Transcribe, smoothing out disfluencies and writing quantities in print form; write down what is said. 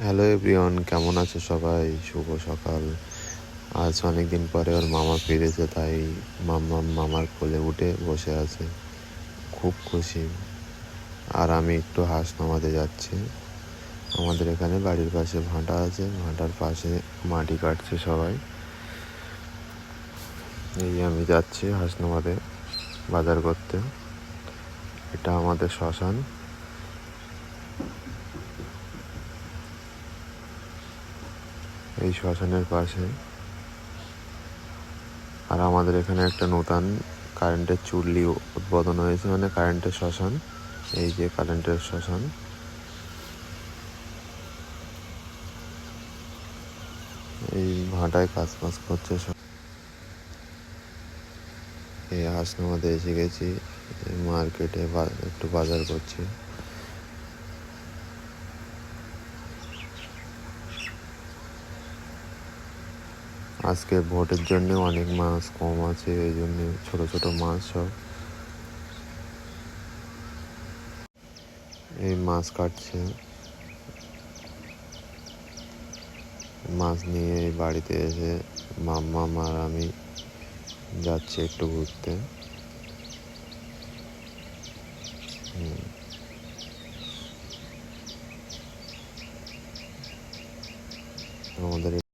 Hello everyone, কেমন আছো সবাই? শুভ সকাল। আজ অনেক দিন পরে ওর মামা ফিরেছে, তাই মামার কোলে উঠে বসে আছে, খুব খুশি। আর আমি একটু হাঁস নামাতে যাচ্ছি। আমাদের এখানে বাড়ির পাশে ভাঁটা আছে, ভাঁটার পাশে মাটি কাটছে সবাই। এই আমি যাচ্ছি হাঁস নামাতে, বাজার করতে। এটা আমাদের শ্মশান। এই শ্মশানের পাশে। আর আমাদের এখানে একটা নতুন কারেন্টের চুল্লি উদ্বোধন হয়েছে, মানে কারেন্টের শ্মশান। এই যে কারেন্টের শ্মশান। এই ভাটায় কাজ বাজ করছে সব। এই হাসনাবাদে এসে গেছি, মার্কেটে একটু বাজার করছি। আজকে ভোটের জন্য অনেক মাছ কম আছে, এই জন্য ছোট ছোট মাছ সব। এই মাছ কাটছে, মাছ নিয়ে বাড়িতে এসে মাম্মা আর আমি যাচ্ছি একটু ঘুরতে। আমাদের